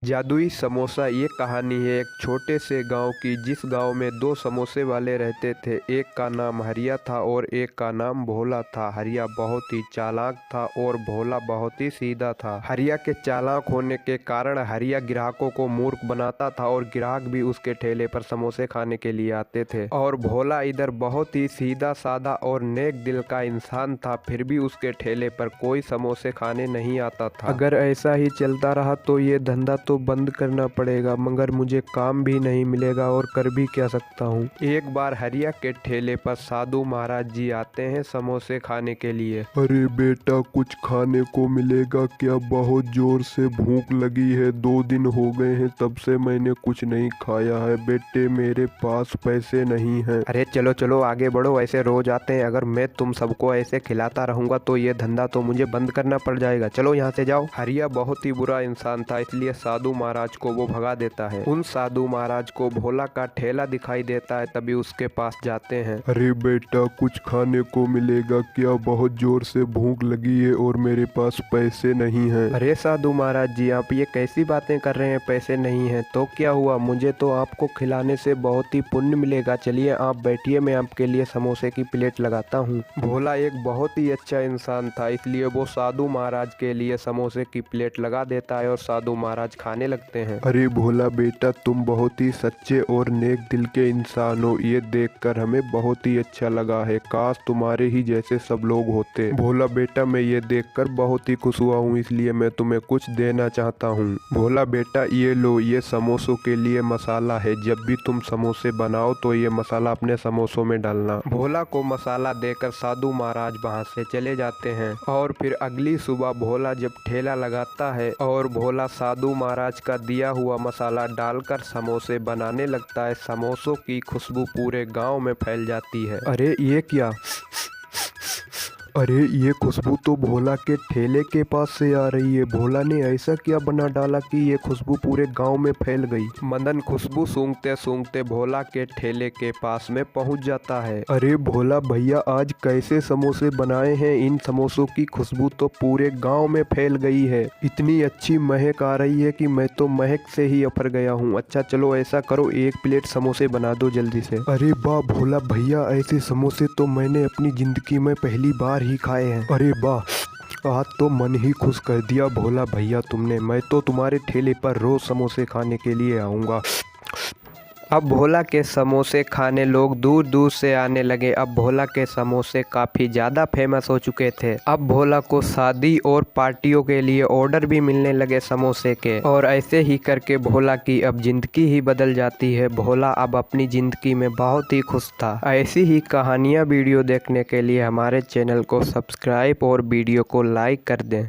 जादुई समोसा ये कहानी है एक छोटे से गांव की जिस गांव में दो समोसे वाले रहते थे। एक का नाम हरिया था और एक का नाम भोला था। हरिया बहुत ही चालाक था और भोला बहुत ही सीधा था। हरिया के चालाक होने के कारण हरिया ग्राहकों को मूर्ख बनाता था और ग्राहक भी उसके ठेले पर समोसे खाने के लिए आते थे। और भोला इधर बहुत ही सीधा साधा और नेक दिल का इंसान था, फिर भी उसके ठेले पर कोई समोसे खाने नहीं आता था। अगर ऐसा ही चलता रहा तो ये धंधा तो बंद करना पड़ेगा, मगर मुझे काम भी नहीं मिलेगा और कर भी क्या सकता हूँ। एक बार हरिया के ठेले पर साधु महाराज जी आते हैं समोसे खाने के लिए। अरे बेटा, कुछ खाने को मिलेगा क्या? बहुत जोर से भूख लगी है। 2 दिन हो गए हैं तब से मैंने कुछ नहीं खाया है। बेटे, मेरे पास पैसे नहीं हैं। अरे चलो चलो आगे बढ़ो, ऐसे रोज आते हैं। अगर मैं तुम सबको ऐसे खिलाता रहूंगा तो ये धंधा तो मुझे बंद करना पड़ जाएगा। चलो यहाँ से जाओ। हरिया बहुत ही बुरा इंसान था, इसलिए साधु महाराज को वो भगा देता है। उन साधु महाराज को भोला का ठेला दिखाई देता है, तभी उसके पास जाते हैं। अरे बेटा, कुछ खाने को मिलेगा क्या? बहुत जोर से भूख लगी है और मेरे पास पैसे नहीं हैं। अरे साधु महाराज जी, आप ये कैसी बातें कर रहे हैं? पैसे नहीं हैं तो क्या हुआ? मुझे तो आपको खिलाने से बहुत ही पुण्य मिलेगा। चलिए आप बैठिए, मैं आपके लिए समोसे की प्लेट लगाता हूँ। भोला एक बहुत ही अच्छा इंसान था, इसलिए वो साधु महाराज के लिए समोसे की प्लेट लगा देता है और साधु महाराज खाने लगते हैं। अरे भोला बेटा, तुम बहुत ही सच्चे और नेक दिल के इंसान हो। ये देखकर हमें बहुत ही अच्छा लगा है। काश तुम्हारे ही जैसे सब लोग होते। भोला बेटा, मैं ये देखकर बहुत ही खुश हुआ हूँ, इसलिए मैं तुम्हें कुछ देना चाहता हूँ। भोला बेटा, ये लो, ये समोसों के लिए मसाला है। जब भी तुम समोसे बनाओ तो ये मसाला अपने समोसों में डालना। भोला को मसाला देकर साधु महाराज वहाँ से चले जाते हैं। और फिर अगली सुबह भोला जब ठेला लगाता है और भोला साधु महाराज का दिया हुआ मसाला डालकर समोसे बनाने लगता है, समोसों की खुशबू पूरे गांव में फैल जाती है। अरे ये क्या? अरे ये खुशबू तो भोला के ठेले के पास से आ रही है। भोला ने ऐसा क्या बना डाला कि ये खुशबू पूरे गांव में फैल गई? मदन खुशबू सूंघते सूंघते भोला के ठेले के पास में पहुंच जाता है। अरे भोला भैया, आज कैसे समोसे बनाए हैं? इन समोसों की खुशबू तो पूरे गांव में फैल गई है। इतनी अच्छी महक आ रही है कि मैं तो महक से ही अफर गया हूँ। अच्छा चलो ऐसा करो, 1 प्लेट समोसे बना दो जल्दी से। अरे वाह भोला भैया, ऐसे समोसे तो मैंने अपनी जिंदगी में पहली बार ही खाए हैं। अरे वाह, आज तो मन ही खुश कर दिया भोला भैया तुमने। मैं तो तुम्हारे ठेले पर रोज समोसे खाने के लिए आऊँगा। अब भोला के समोसे खाने लोग दूर दूर से आने लगे। अब भोला के समोसे काफ़ी ज़्यादा फेमस हो चुके थे। अब भोला को शादी और पार्टियों के लिए ऑर्डर भी मिलने लगे समोसे के। और ऐसे ही करके भोला की अब ज़िंदगी ही बदल जाती है। भोला अब अपनी ज़िंदगी में बहुत ही खुश था। ऐसी ही कहानियाँ वीडियो देखने के लिए हमारे चैनल को सब्सक्राइब और वीडियो को लाइक कर दें।